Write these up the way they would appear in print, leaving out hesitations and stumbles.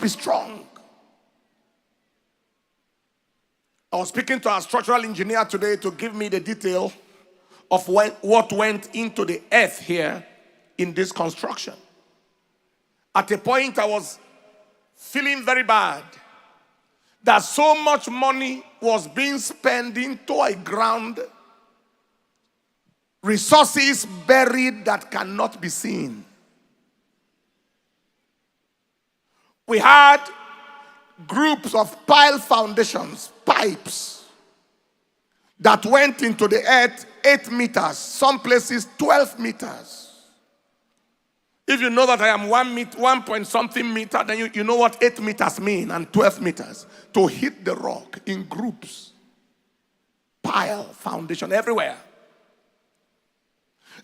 be strong. I was speaking to our structural engineer today to give me the detail of what went into the earth here in this construction. At a point, I was feeling very bad that so much money was being spent into a ground, resources buried that cannot be seen. We had groups of pile foundations, pipes, that went into the earth 8 meters, some places 12 meters. If you know that I am 1 point something meter, then you know what 8 meters mean and 12 meters. To hit the rock in groups. Pile, foundation, everywhere.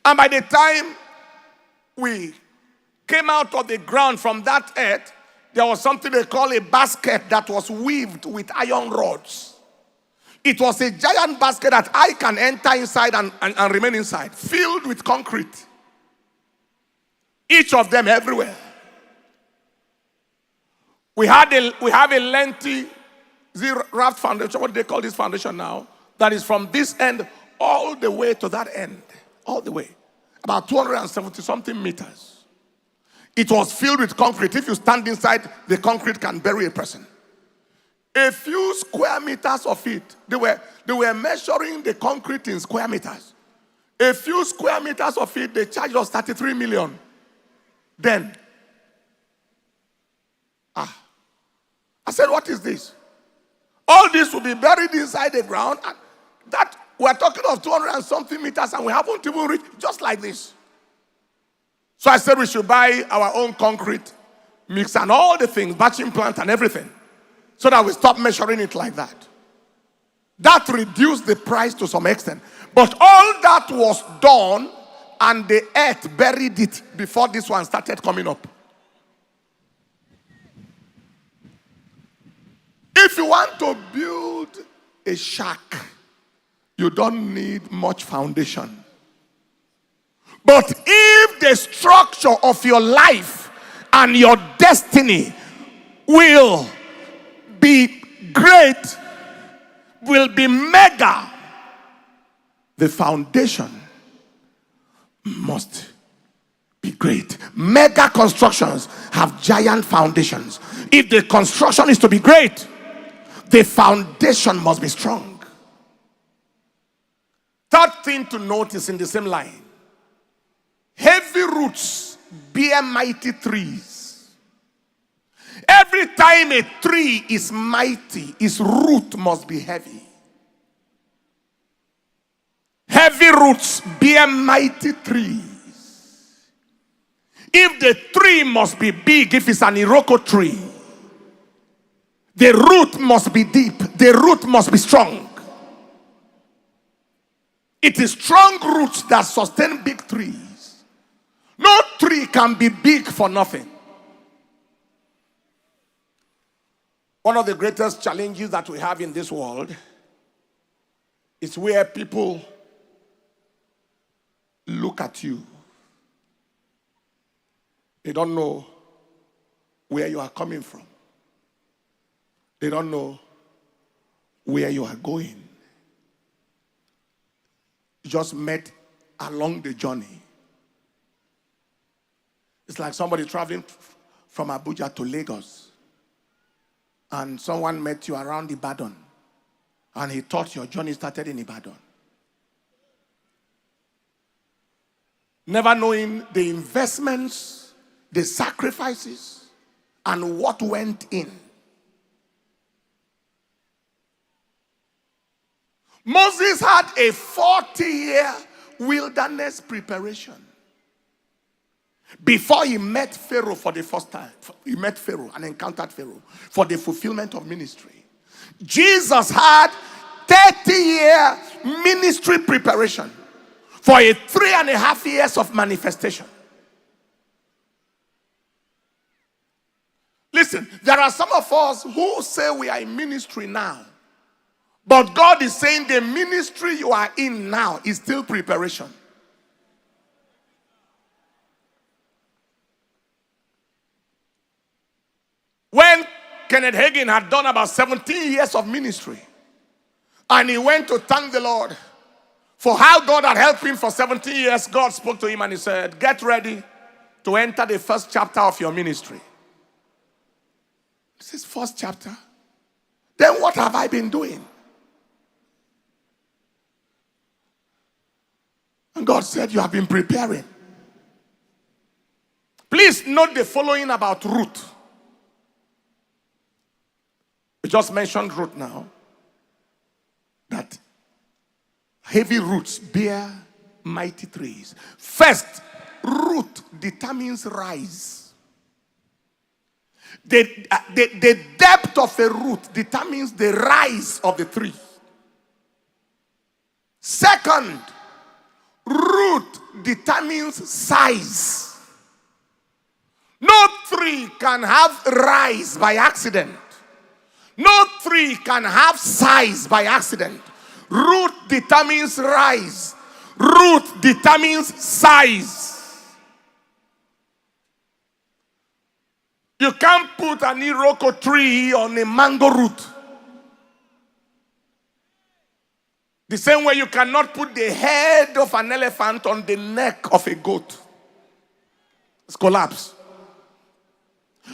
And by the time we came out of the ground from that earth, there was something they call a basket that was weaved with iron rods. It was a giant basket that I can enter inside and remain inside, filled with concrete. Each of them everywhere. We have a lengthy raft foundation. What do they call this foundation now? That is from this end all the way to that end. All the way. About 270 something meters. It was filled with concrete. If you stand inside, the concrete can bury a person. A few square meters of it, they were measuring the concrete in square meters. A few square meters of it, they charged us 33 million. Then, I said, what is this? All this will be buried inside the ground. And that we're talking of 200 and something meters, and we haven't even reached, just like this. So I said we should buy our own concrete mix and all the things, batching plant and everything, so that we stop measuring it like that. That reduced the price to some extent. But all that was done, and the earth buried it before this one started coming up. If you want to build a shack, you don't need much foundation. But if the structure of your life and your destiny will be great, will be mega, the foundation must be great. Mega constructions have giant foundations. If the construction is to be great, the foundation must be strong. Third thing to notice in the same line: heavy roots bear mighty trees. Every time a tree is mighty, its root must be heavy. Heavy roots bear mighty trees. If the tree must be big, if it's an Iroko tree, the root must be deep. The root must be strong. It is strong roots that sustain big trees. No tree can be big for nothing. One of the greatest challenges that we have in this world is where people look at you. They don't know where you are coming from. They don't know where you are going. You just met along the journey. It's like somebody traveling from Abuja to Lagos, and someone met you around Ibadan, and he thought your journey started in Ibadan. Never knowing the investments, the sacrifices, and what went in. Moses had a 40-year wilderness preparation before he met Pharaoh for the first time. He met Pharaoh and encountered Pharaoh for the fulfillment of ministry. Jesus had 30-year ministry preparation for a 3.5 years of manifestation. Listen, there are some of us who say we are in ministry now, but God is saying the ministry you are in now is still preparation. When Kenneth Hagin had done about 17 years of ministry. And he went to thank the Lord for how God had helped him for 17 years. God spoke to him and he said, get ready to enter the first chapter of your ministry. This is first chapter. Then what have I been doing? And God said, you have been preparing. Please note the following about Ruth. We just mentioned Ruth now. That heavy roots bear mighty trees. First, root determines rise. The depth of a root determines the rise of the tree. Second, root determines size. No tree can have rise by accident. No tree can have size by accident. Root determines rise. Root determines size. You can't put an iroko tree on a mango root. The same way you cannot put the head of an elephant on the neck of a goat. It's collapse.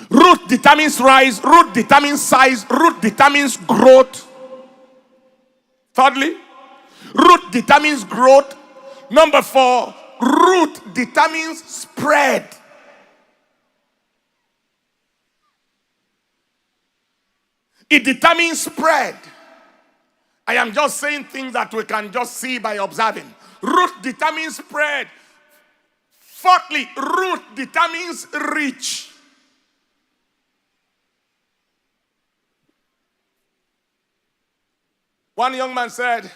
Root determines rise. Root determines size. Root determines growth. Thirdly, root determines growth. Number 4, root determines spread. It determines spread. I am just saying things that we can just see by observing. Root determines spread. Fourthly, root determines reach. One young man said,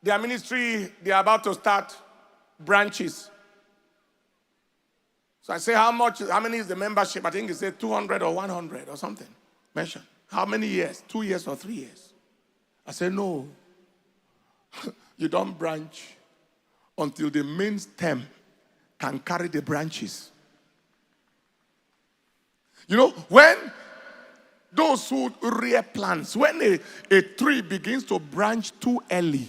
their ministry, they are about to start branches. So I say, how many is the membership? I think he said 200 or 100 or something. Mention. How many years? 2 years or 3 years? I said, no. You don't branch until the main stem can carry the branches. You know, when those who rear plants, when a tree begins to branch too early,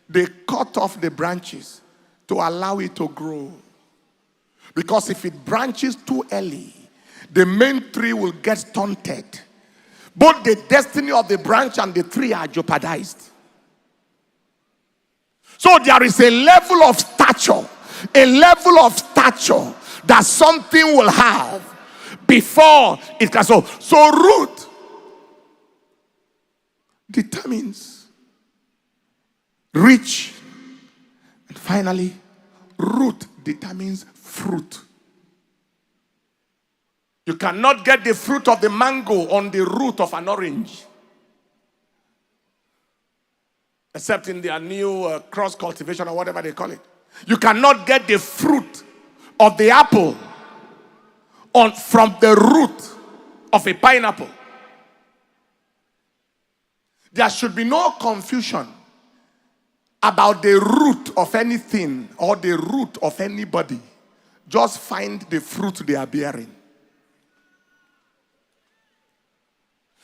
they cut off the branches to allow it to grow. Because if it branches too early, the main tree will get stunted. Both the destiny of the branch and the tree are jeopardized. So there is a level of stature that something will have before it can so. So root determines reach, and finally, root determines fruit. You cannot get the fruit of the mango on the root of an orange, except in their new cross cultivation or whatever they call it. You cannot get the fruit of the apple from the root of a pineapple. There should be no confusion about the root of anything or the root of anybody. Just find the fruit they are bearing.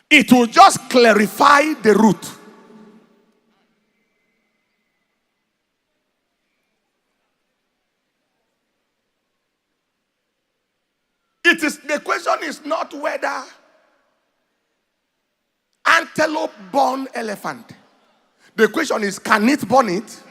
It will just clarify the root. The question is not whether antelope born elephant. The question is, can it born it?